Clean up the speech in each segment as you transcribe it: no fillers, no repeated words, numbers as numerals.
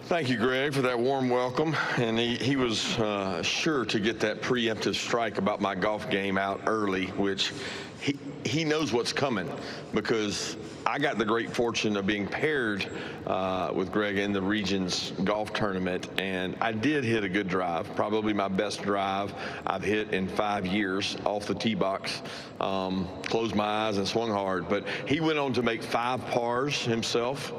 Thank you, Greg, for that warm welcome. And he was sure to get that preemptive strike about my golf game out early, which he knows what's coming, because I got the great fortune of being paired with Greg in the Regions golf tournament, and I did hit a good drive, probably my best drive I've hit in 5 years off the tee box. Closed my eyes and swung hard, but he went on to make 5 pars himself.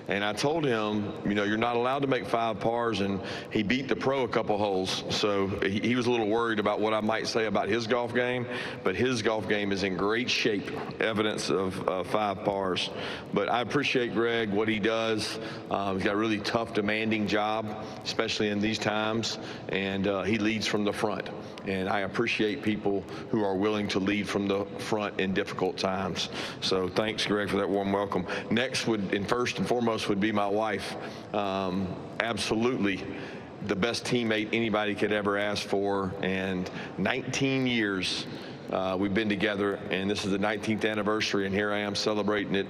And I told him, you're not allowed to make 5 pars, and he beat the pro a couple holes. So he was a little worried about what I might say about his golf game, but his golf game is in great shape, evidence of 5 pars. But I appreciate Greg, what he does. He's got a really tough, demanding job, especially in these times, and he leads from the front. And I appreciate people who are willing to lead from the front in difficult times. So thanks, Greg, for that warm welcome. Next first and foremost would be my wife. Absolutely the best teammate anybody could ever ask for. And 19 years we've been together, and this is the 19th anniversary, and here I am celebrating it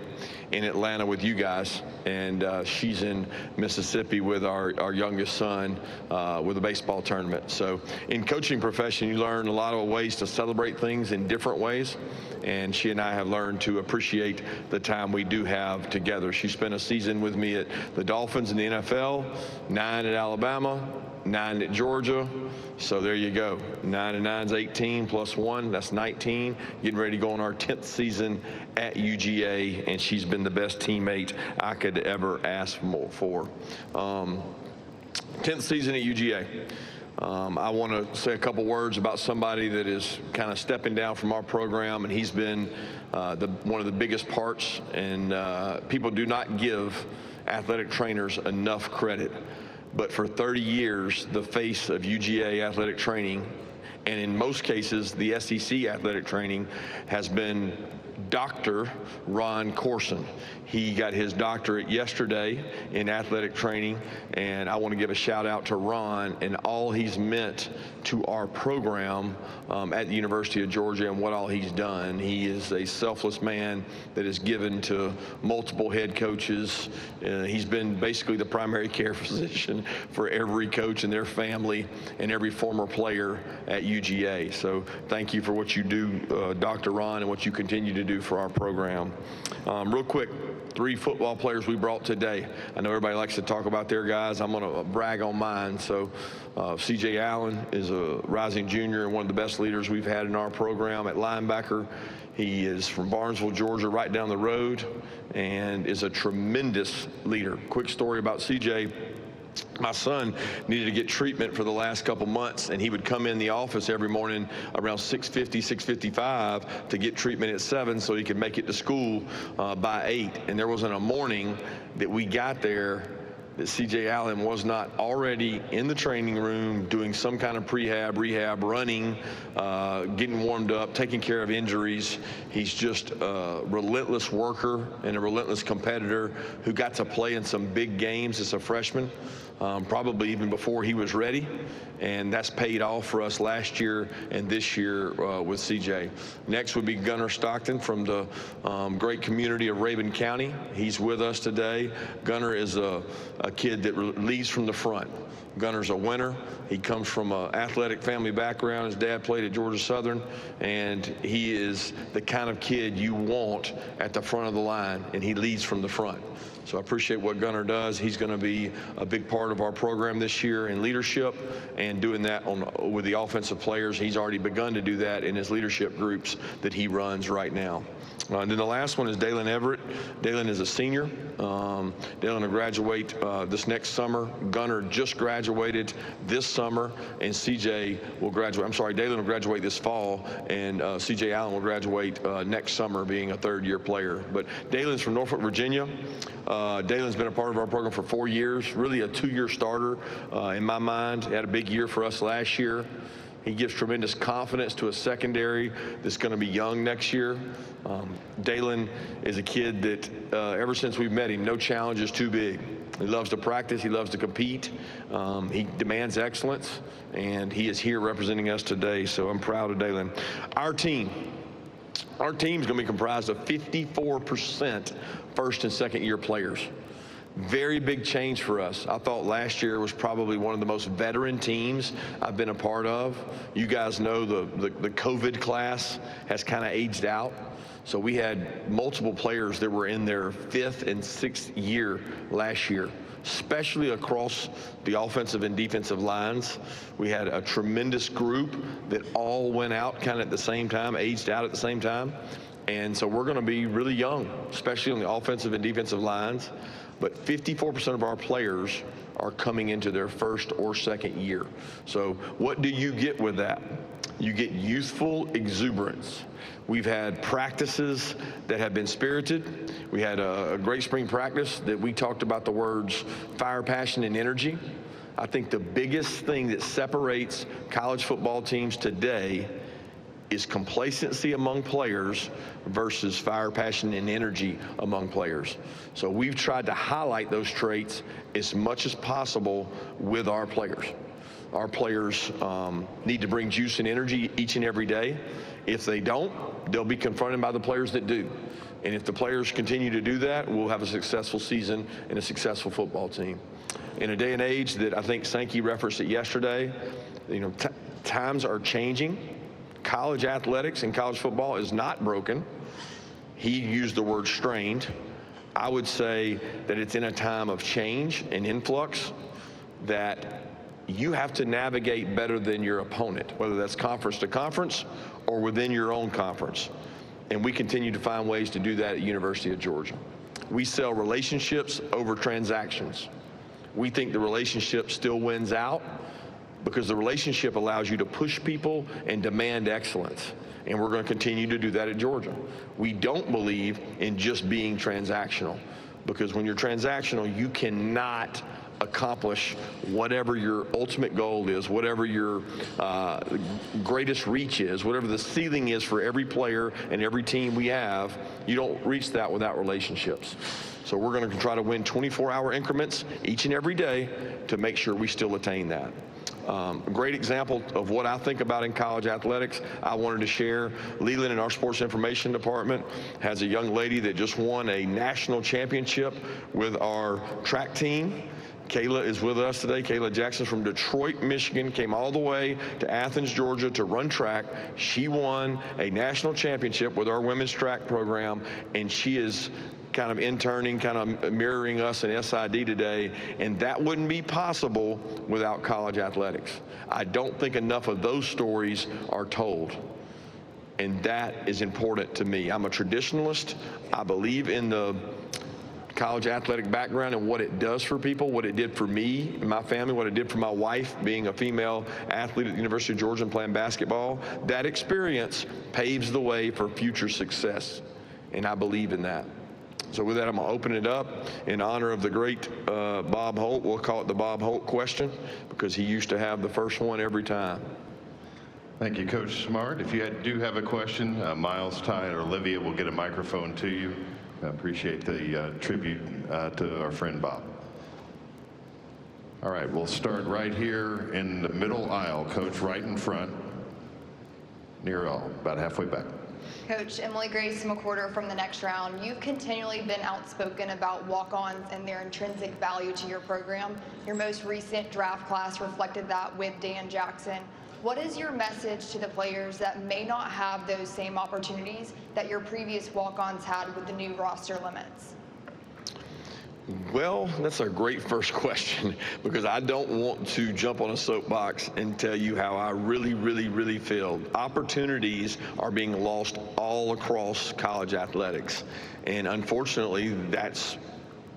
in Atlanta with you guys. And she's in Mississippi with our youngest son with a baseball tournament. So in coaching profession, you learn a lot of ways to celebrate things in different ways, and she and I have learned to appreciate the time we do have together. She spent a season with me at the Dolphins in the NFL, 9 at Alabama, 9 at Georgia. So there you go. 9 and 9 is 18 plus 1. That's 19. Getting ready to go on our 10th season at UGA, and she's been the best teammate I could ever ask for. 10th season at UGA. I want to say a couple words about somebody that is kind of stepping down from our program, and he's been one of the biggest parts, and people do not give athletic trainers enough credit. But for 30 years, the face of UGA athletic training, and in most cases, the SEC athletic training, has been Dr. Ron Corson. He got his doctorate yesterday in athletic training, and I want to give a shout out to Ron and all he's meant to our program at the University of Georgia and what all he's done. He is a selfless man that is given to multiple head coaches. He's been basically the primary care physician for every coach and their family and every former player at UGA. So thank you for what you do, Dr. Ron, and what you continue to do for our program. Real quick, 3 football players we brought today. I know everybody likes to talk about their guys. I'm going to brag on mine. So C.J. Allen is a rising junior and one of the best leaders we've had in our program at linebacker. He is from Barnesville, Georgia, right down the road, and is a tremendous leader. Quick story about C.J. My son needed to get treatment for the last couple months, and he would come in the office every morning around 6:50, 6:55 to get treatment at 7 so he could make it to school by 8. And there wasn't a morning that we got there that C.J. Allen was not already in the training room doing some kind of rehab, running, getting warmed up, taking care of injuries. He's just a relentless worker and a relentless competitor who got to play in some big games as a freshman, probably even before he was ready. And that's paid off for us last year and this year with CJ. Next would be Gunnar Stockton from the great community of Rabun County. He's with us today. Gunnar is a kid that leads from the front. Gunnar's a winner. He comes from an athletic family background. His dad played at Georgia Southern, and he is the kind of kid you want at the front of the line, and he leads from the front. So I appreciate what Gunnar does. He's going to be a big part of our program this year in leadership and doing that with the offensive players. He's already begun to do that in his leadership groups that he runs right now. And then the last one is Dalen Everett. Dalen is a senior. Dalen will graduate this next summer. Gunnar just graduated this summer, and CJ will graduate. I'm sorry, Dalen will graduate this fall, and CJ Allen will graduate next summer, being a third-year player. But Dalen's from Norfolk, Virginia. Dalen's been a part of our program for 4 years, really a 2-year starter in my mind. He had a big year for us last year. He gives tremendous confidence to a secondary that's going to be young next year. Dalen is a kid that ever since we've met him, no challenge is too big. He loves to practice. He loves to compete. He demands excellence, and he is here representing us today, so I'm proud of Dalen. Our team's going to be comprised of 54% first and second year players. Very big change for us. I thought last year was probably one of the most veteran teams I've been a part of. You guys know the COVID class has kind of aged out. So we had multiple players that were in their 5th and 6th year last year, especially across the offensive and defensive lines. We had a tremendous group that all went out kind of at the same time, aged out at the same time. And so we're going to be really young, especially on the offensive and defensive lines. But 54% of our players are coming into their 1st or 2nd year. So what do you get with that? You get youthful exuberance. We've had practices that have been spirited. We had a great spring practice that we talked about the words fire, passion, and energy. I think the biggest thing that separates college football teams today is complacency among players versus fire, passion, and energy among players. So we've tried to highlight those traits as much as possible with our players. Our players need to bring juice and energy each and every day. If they don't, they'll be confronted by the players that do. And if the players continue to do that, we'll have a successful season and a successful football team. In a day and age that I think Sankey referenced it yesterday, times are changing. College athletics and college football is not broken. He used the word strained. I would say that it's in a time of change and influx that you have to navigate better than your opponent, whether that's conference to conference or within your own conference. And we continue to find ways to do that at University of Georgia. We sell relationships over transactions. We think the relationship still wins out, because the relationship allows you to push people and demand excellence. And we're going to continue to do that at Georgia. We don't believe in just being transactional, because when you're transactional, you cannot accomplish whatever your ultimate goal is, whatever your greatest reach is, whatever the ceiling is for every player and every team we have. You don't reach that without relationships. So we're going to try to win 24-hour increments each and every day to make sure we still attain that. A great example of what I think about in college athletics, I wanted to share. Leland in our sports information department has a young lady that just won a national championship with our track team. Kayla is with us today. Kayla Jackson's from Detroit, Michigan, came all the way to Athens, Georgia to run track. She won a national championship with our women's track program, and she is kind of interning, kind of mirroring us in SID today, and that wouldn't be possible without college athletics. I don't think enough of those stories are told, and that is important to me. I'm a traditionalist. I believe in the college athletic background and what it does for people, what it did for me and my family, what it did for my wife being a female athlete at the University of Georgia and playing basketball. That experience paves the way for future success, and I believe in that. So with that, I'm going to open it up in honor of the great Bob Holt. We'll call it the Bob Holt question, because he used to have the first one every time. Thank you, Coach Smart. If you do have a question, Miles, Ty, or Olivia will get a microphone to you. I appreciate the tribute to our friend Bob. All right, we'll start right here in the middle aisle. Coach, right in front, near all, about halfway back. Coach, Emily Grace McWhorter from the Next Round. You've continually been outspoken about walk-ons and their intrinsic value to your program. Your most recent draft class reflected that with Dan Jackson. What is your message to the players that may not have those same opportunities that your previous walk-ons had with the new roster limits? Well, that's a great first question, because I don't want to jump on a soapbox and tell you how I really feel. Opportunities are being lost all across college athletics, and unfortunately, that's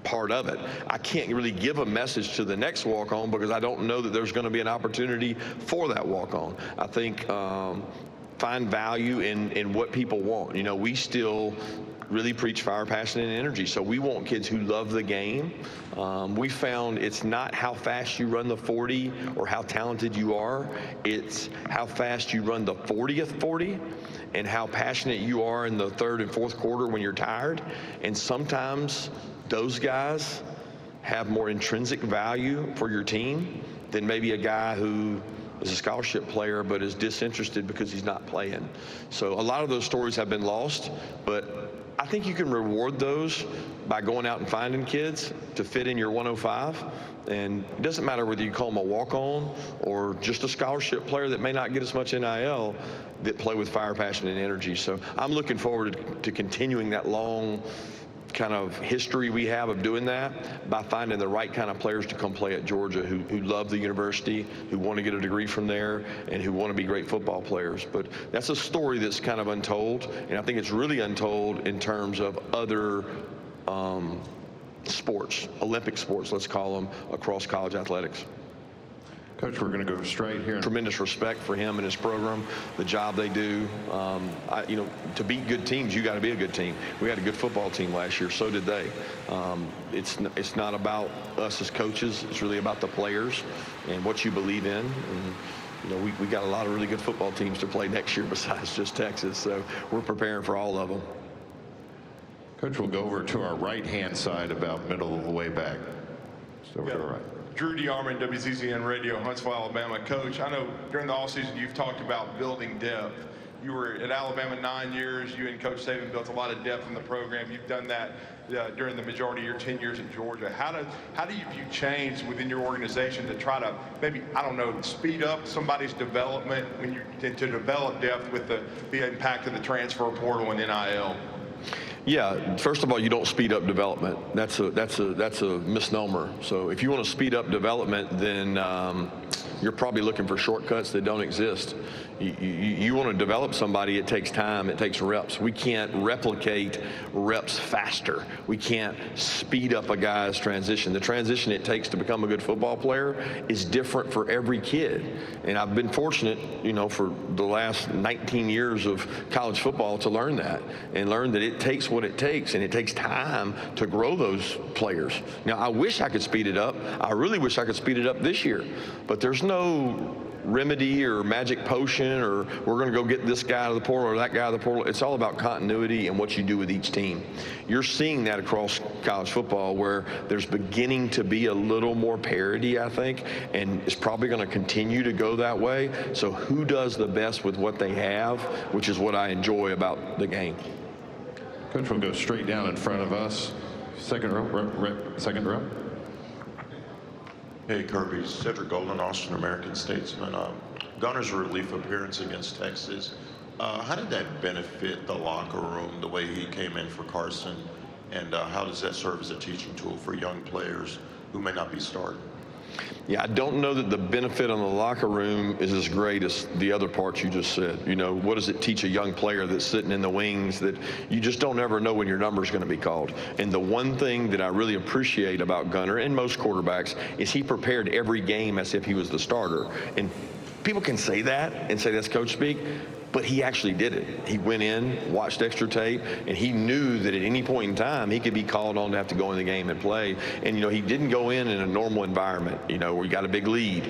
part of it. I can't really give a message to the next walk-on because I don't know that there's going to be an opportunity for that walk-on. I think find value in what people want. You know, we still really preach fire, passion, and energy. So we want kids who love the game. We found it's not how fast you run the 40 or how talented you are. It's how fast you run the 40th 40 and how passionate you are in the third and fourth quarter when you're tired. And sometimes those guys have more intrinsic value for your team than maybe a guy who is a scholarship player but is disinterested because he's not playing. So a lot of those stories have been lost, but I I think you can reward those by going out and finding kids to fit in your 105. And it doesn't matter whether you call them a walk-on or just a scholarship player that may not get as much NIL, that play with fire, passion, and energy. So I'm looking forward to continuing that long kind of history we have of doing that by finding the right kind of players to come play at Georgia who love the university, who want to get a degree from there, and who want to be great football players. But that's a story that's kind of untold, and I think it's really untold in terms of other sports, Olympic sports, let's call them, across college athletics. Coach, we're going to go straight here. Tremendous respect for him and his program, the job they do. To beat good teams, you got to be a good team. We had a good football team last year, so did they. It's not about us as coaches. It's really about the players and what you believe in. And, we got a lot of really good football teams to play next year besides just Texas, so we're preparing for all of them. Coach, we'll go over to our right-hand side about middle of the way back. So over to the right. Drew DeArmond, WCCN Radio, Huntsville, Alabama. Coach, I know during the offseason you've talked about building depth. You were at Alabama 9 years. You and Coach Saban built a lot of depth in the program. You've done that during the majority of your 10 years at Georgia. How do you view change within your organization to try to maybe, speed up somebody's development to develop depth with the impact of the transfer portal and NIL? Yeah, first of all, you don't speed up development. That's a misnomer. So if you want to speed up development, then you're probably looking for shortcuts that don't exist. You want to develop somebody, it takes time, it takes reps. We can't replicate reps faster. We can't speed up a guy's transition. The transition it takes to become a good football player is different for every kid. And I've been fortunate, for the last 19 years of college football to learn that and learn that it takes what it takes, and it takes time to grow those players. Now, I wish I could speed it up. I really wish I could speed it up this year, but there's no remedy or magic potion or we're going to go get this guy out of the portal or that guy out of the portal. It's all about continuity and what you do with each team. You're seeing that across college football where there's beginning to be a little more parity, I think, and it's probably going to continue to go that way. So who does the best with what they have, which is what I enjoy about the game. Coach, we'll go straight down in front of us. Second row, second row. Hey, Kirby. Cedric Golden, Austin American Statesman. Gunner's relief appearance against Texas. How did that benefit the locker room, the way he came in for Carson? And how does that serve as a teaching tool for young players who may not be starting? Yeah, I don't know that the benefit on the locker room is as great as the other parts you just said. What does it teach a young player that's sitting in the wings that you just don't ever know when your number is going to be called? And the one thing that I really appreciate about Gunner and most quarterbacks is he prepared every game as if he was the starter. And people can say that and say that's coach speak, but he actually did it. He went in, watched extra tape, and he knew that at any point in time he could be called on to have to go in the game and play. And he didn't go in a normal environment, where you got a big lead.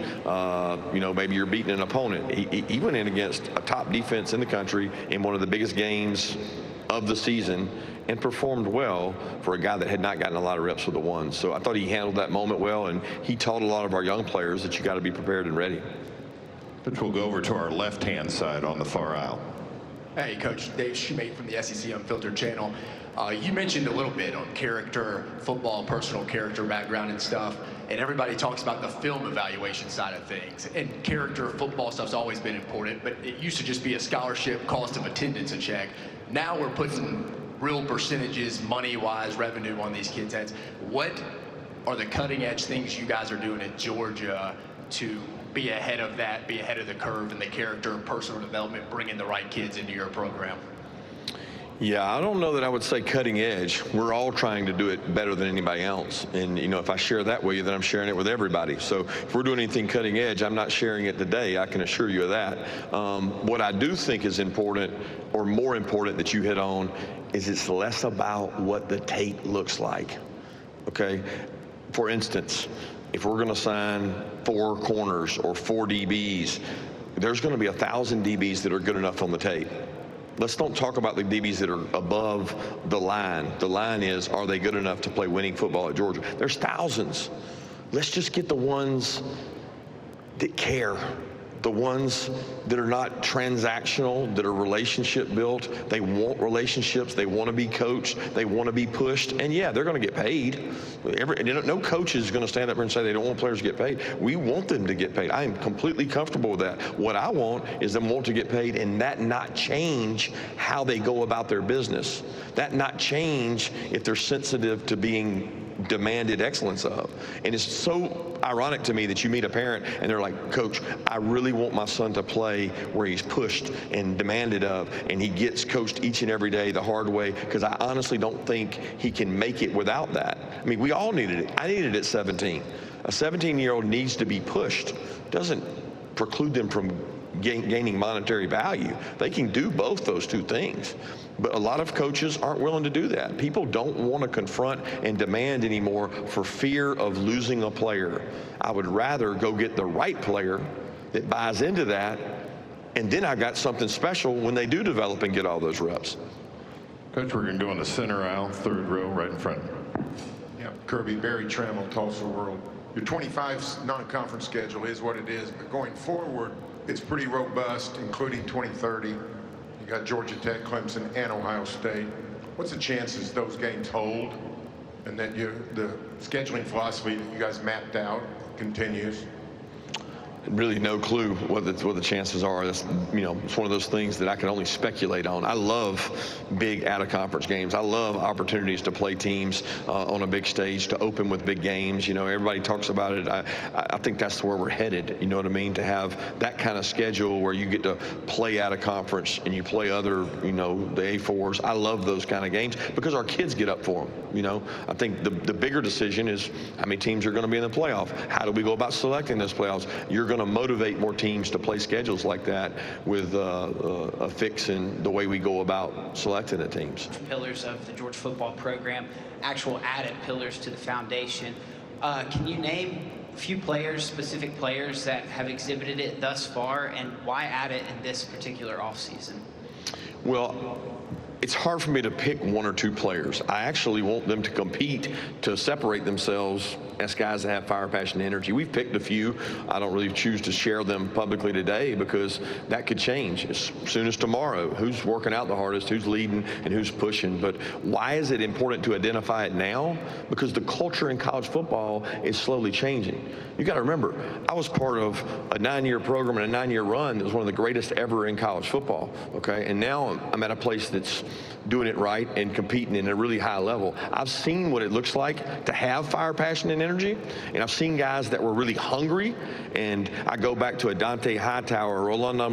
Maybe you're beating an opponent. He went in against a top defense in the country in one of the biggest games of the season and performed well for a guy that had not gotten a lot of reps with the ones. So I thought he handled that moment well, and he taught a lot of our young players that you got to be prepared and ready. Which will go over to our left-hand side on the far aisle. Hey, Coach. Dave Schumate from the SEC Unfiltered channel. You mentioned a little bit on character, football, personal character background and stuff, and everybody talks about the film evaluation side of things. And character, football stuff's always been important, but it used to just be a scholarship, cost of attendance a check. Now we're putting real percentages, money-wise, revenue on these kids' heads. What are the cutting-edge things you guys are doing at Georgia to be ahead of that, be ahead of the curve in the character and personal development, bringing the right kids into your program? Yeah, I don't know that I would say cutting edge. We're all trying to do it better than anybody else. And, if I share that with you, then I'm sharing it with everybody. So if we're doing anything cutting edge, I'm not sharing it today. I can assure you of that. What I do think is important, or more important that you hit on, is it's less about what the tape looks like. Okay? For instance, if we're going to sign 4 corners or 4 DBs, there's going to be 1,000 DBs that are good enough on the tape. Let's don't talk about the DBs that are above the line. The line is, are they good enough to play winning football at Georgia? There's thousands. Let's just get the ones that care, the ones that are not transactional, that are relationship built. They want relationships. They want to be coached. They want to be pushed. And yeah, they're going to get paid. No coach is going to stand up and say they don't want players to get paid. We want them to get paid. I am completely comfortable with that. What I want is them want to get paid and that not change how they go about their business. That not change if they're sensitive to being demanded excellence of. And it's so ironic to me that you meet a parent and they're like, Coach, I really want my son to play where he's pushed and demanded of, and he gets coached each and every day the hard way, because I honestly don't think he can make it without that. I mean, we all needed it. I needed it at 17. A 17-year-old needs to be pushed. Doesn't preclude them from gaining monetary value. They can do both those two things. But a lot of coaches aren't willing to do that. People don't want to confront and demand anymore for fear of losing a player. I would rather go get the right player that buys into that, and then I got something special when they do develop and get all those reps. Coach, we're going to go in the center aisle, third row, right in front. Yeah, Kirby, Barry Trammell, Tulsa World. Your 25 non-conference schedule is what it is, but going forward, it's pretty robust, including 2030. You got Georgia Tech, Clemson, and Ohio State. What's the chances those games hold and that the scheduling philosophy that you guys mapped out continues? Really no clue what the chances are. That's, it's one of those things that I can only speculate on. I love big out-of-conference games. I love opportunities to play teams on a big stage, to open with big games. Everybody talks about it. I think that's where we're headed, you know what I mean? To have that kind of schedule where you get to play out-of-conference and you play other, the A4s. I love those kind of games because our kids get up for them, I think the bigger decision is how many teams are going to be in the playoff. How do we go about selecting those playoffs? You're going to motivate more teams to play schedules like that with a fix in the way we go about selecting the teams. Pillars of the Georgia football program, actual added pillars to the foundation. Can you name a few players, specific players that have exhibited it thus far, and why add it in this particular offseason? Well, it's hard for me to pick one or two players. I actually want them to compete to separate themselves as guys that have fire, passion, and energy. We've picked a few. I don't really choose to share them publicly today because that could change as soon as tomorrow. Who's working out the hardest, who's leading, and who's pushing. But why is it important to identify it now? Because the culture in college football is slowly changing. You got to remember, I was part of a 9-year program and a 9-year run that was one of the greatest ever in college football, okay? And now I'm at a place that's doing it right and competing in a really high level. I've seen what it looks like to have fire, passion, and energy, and I've seen guys that were really hungry, and I go back to a Dante Hightower, Rolando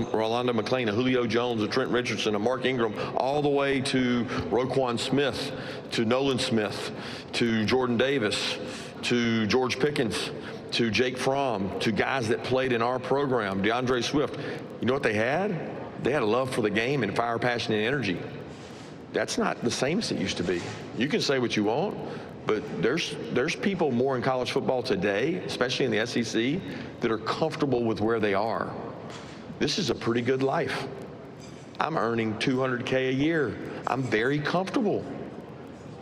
McClain, a Julio Jones, a Trent Richardson, a Mark Ingram, all the way to Roquan Smith, to Nolan Smith, to Jordan Davis, to George Pickens, to Jake Fromm, to guys that played in our program, DeAndre Swift. You know what they had? They had a love for the game and fire, passion, and energy. That's not the same as it used to be. You can say what you want, but there's people more in college football today, especially in the SEC, that are comfortable with where they are. This is a pretty good life. I'm earning $200K a year. I'm very comfortable.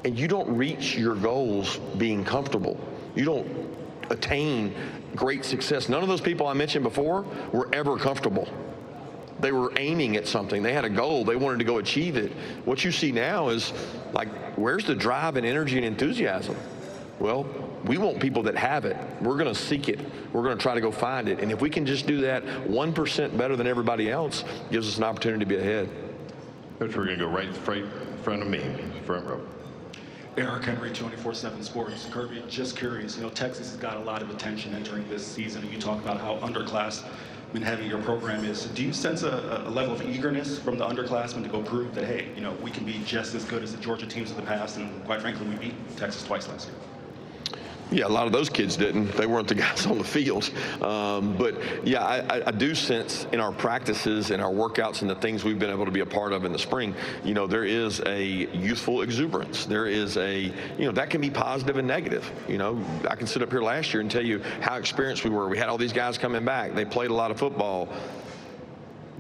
And you don't reach your goals being comfortable. You don't attain great success. None of those people I mentioned before were ever comfortable. They were aiming at something. They had a goal. They wanted to go achieve it. What you see now is like, where's the drive and energy and enthusiasm? Well, we want people that have it. We're going to seek it. We're going to try to go find it. And if we can just do that 1% better than everybody else, it gives us an opportunity to be ahead. Coach, we're going to go right in front of me, front row. Eric Henry, 24/7 Sports. Kirby, just curious, Texas has got a lot of attention entering this season, and you talk about how underclassmen heavy your program is. Do you sense a level of eagerness from the underclassmen to go prove that, hey, we can be just as good as the Georgia teams of the past, and quite frankly, we beat Texas twice last year? Yeah, a lot of those kids didn't. They weren't the guys on the field. But yeah, I do sense in our practices and our workouts and the things we've been able to be a part of in the spring, there is a youthful exuberance. There is that can be positive and negative. I can sit up here last year and tell you how experienced we were. We had all these guys coming back. They played a lot of football.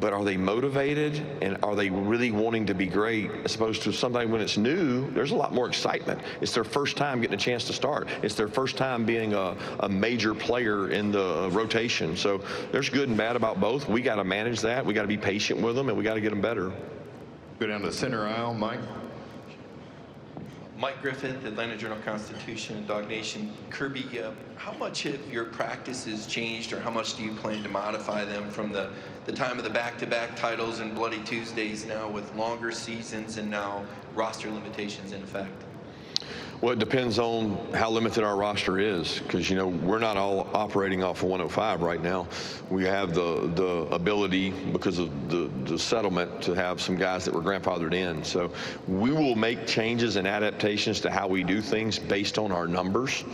but are they motivated and are they really wanting to be great? As opposed to somebody when it's new, there's a lot more excitement. It's their first time getting a chance to start. It's their first time being a major player in the rotation. So there's good and bad about both. We got to manage that. We got to be patient with them, and we got to get them better. Go down to the center aisle, Mike. Mike Griffith, Atlanta Journal-Constitution and Dog Nation. Kirby, how much have your practices changed, or how much do you plan to modify them from the time of the back-to-back titles and Bloody Tuesdays now with longer seasons and now roster limitations in effect? Well, it depends on how limited our roster is, because, you know, we're not all operating off of 105 right now. We have the ability, because of the settlement, to have some guys that were grandfathered in. So we will make changes and adaptations to how we do things based on our numbers.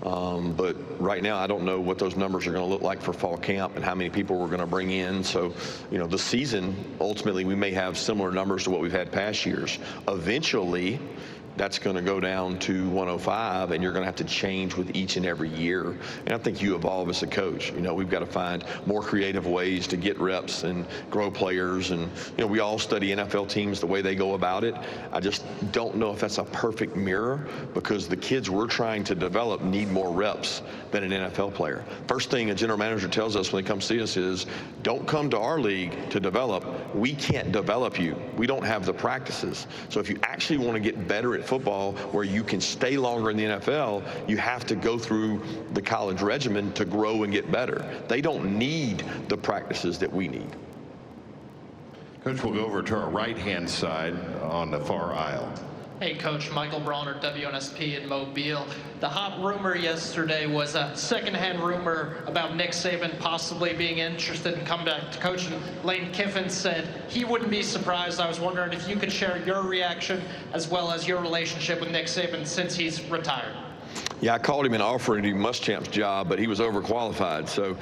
But right now, I don't know what those numbers are going to look like for fall camp and how many people we're going to bring in. So, you know, the season, ultimately, we may have similar numbers to what we've had past years. Eventually, that's going to go down to 105, and you're going to have to change with each and every year. And I think you evolve as a coach. You know, we've got to find more creative ways to get reps and grow players. And, you know, we all study NFL teams the way they go about it. I just don't know if that's a perfect mirror, because the kids we're trying to develop need more reps than an NFL player. First thing a general manager tells us when they come see us is, don't come to our league to develop. We can't develop you. We don't have the practices. So if you actually want to get better at football where you can stay longer in the NFL, you have to go through the college regimen to grow and get better. They don't need the practices that we need. Coach, we'll go over to our right-hand side on the far aisle. Hey, Coach. Michael Bronner, WNSP in Mobile. The hot rumor yesterday was a secondhand rumor about Nick Saban possibly being interested in coming back to coaching. Lane Kiffin said he wouldn't be surprised. I was wondering if you could share your reaction as well as your relationship with Nick Saban since he's retired. Yeah, I called him and offered him Muschamp's job, but he was overqualified, so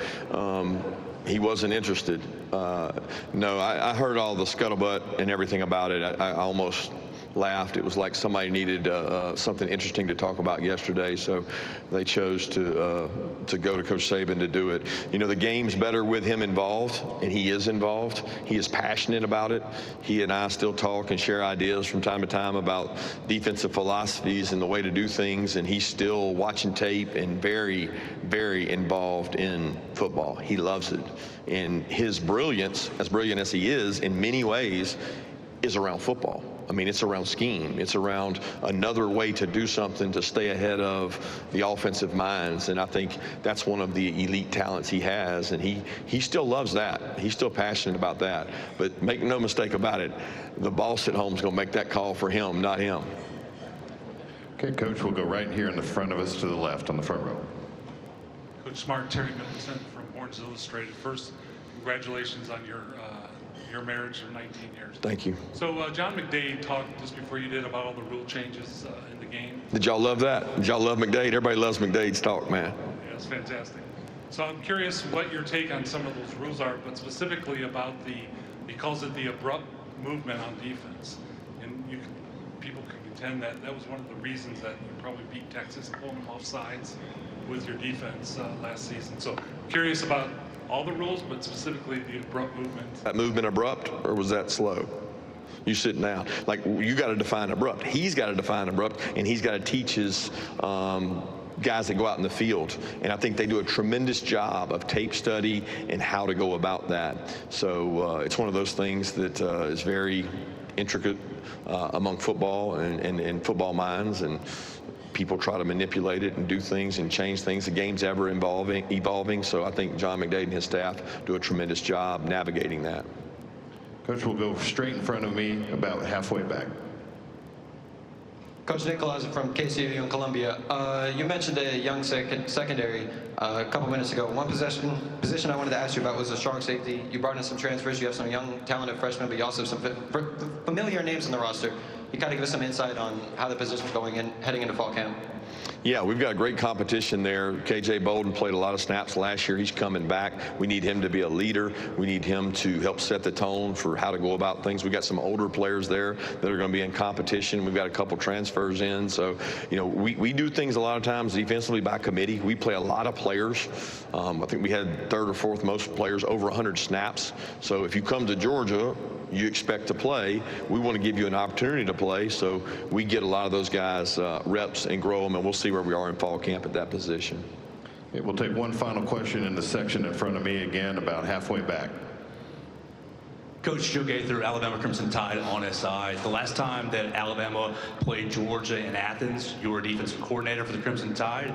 he wasn't interested. No, I heard all the scuttlebutt and everything about it. I almost laughed. It was like somebody needed something interesting to talk about yesterday, so they chose to go to Coach Saban to do it. You know, the game's better with him involved, and he is involved. He is passionate about it. He and I still talk and share ideas from time to time about defensive philosophies and the way to do things, and he's still watching tape and very, very involved in football. He loves it. And his brilliance, as brilliant as he is in many ways, is around football. I mean, it's around scheme. It's around another way to do something to stay ahead of the offensive minds. And I think that's one of the elite talents he has. And he still loves that. He's still passionate about that. But make no mistake about it, the boss at home is going to make that call for him, not him. Okay, Coach, we'll go right here in the front of us to the left on the front row. Coach Smart, Terry Middleton from Orange Illustrated. First, congratulations on your marriage for 19 years. Thank you. So John McDade talked just before you did about all the rule changes in the game. Did y'all love that? Did y'all love McDade? Everybody loves McDade's talk, man. Yeah, it's fantastic. So I'm curious what your take on some of those rules are, but specifically about he calls it the abrupt movement on defense. And people can contend that was one of the reasons that you probably beat Texas, pulling them off sides with your defense last season. So curious about all the rules, but specifically the abrupt movement. That movement abrupt, or was that slow? You sitting down. Like, you got to define abrupt. He's got to define abrupt, and he's got to teach his guys that go out in the field. And I think they do a tremendous job of tape study and how to go about that. So it's one of those things that is very intricate among football and football minds, and people try to manipulate it and do things and change things. The game's ever evolving, so I think John McDade and his staff do a tremendous job navigating that. Coach, we'll go straight in front of me, about halfway back. Coach Nicholas from KCU in Columbia. You mentioned a young secondary a couple minutes ago. One position I wanted to ask you about was a strong safety. You brought in some transfers. You have some young, talented freshmen, but you also have some familiar names on the roster. You kind of give us some insight on how the position's going in, heading into fall camp. Yeah, we've got great competition there. KJ Bolden played a lot of snaps last year. He's coming back. We need him to be a leader. We need him to help set the tone for how to go about things. We got some older players there that are going to be in competition. We've got a couple transfers in. So, you know, we do things a lot of times defensively by committee. We play a lot of players. I think we had third or fourth most players over 100 snaps. So if you come to Georgia, you expect to play. We want to give you an opportunity to play, so we get a lot of those guys reps and grow them, and we'll see where we are in fall camp at that position. Okay, we'll take one final question in the section in front of me again, about halfway back. Coach Joe Gaither, Alabama Crimson Tide on SI. The last time that Alabama played Georgia in Athens, you were defensive coordinator for the Crimson Tide.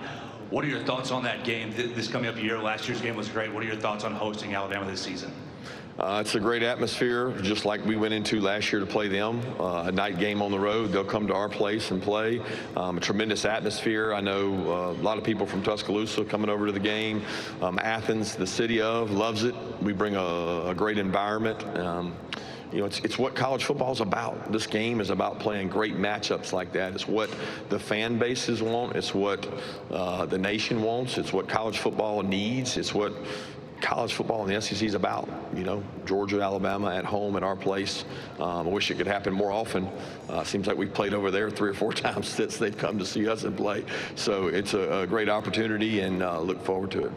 What are your thoughts on that game? This coming up year, last year's game was great. What are your thoughts on hosting Alabama this season? It's a great atmosphere, just like we went into last year to play them. A night game on the road. They'll come to our place and play. A tremendous atmosphere. I know a lot of people from Tuscaloosa coming over to the game. Athens, the city of, loves it. We bring a great environment. You know, it's what college football is about. This game is about playing great matchups like that. It's what the fan bases want. It's what the nation wants. It's what college football needs. It's what college football in the SEC is about. You know, Georgia, Alabama at home at our place. I wish it could happen more often. Seems like we've played over there 3 or 4 times since they've come to see us and play. So it's a great opportunity, and look forward to it.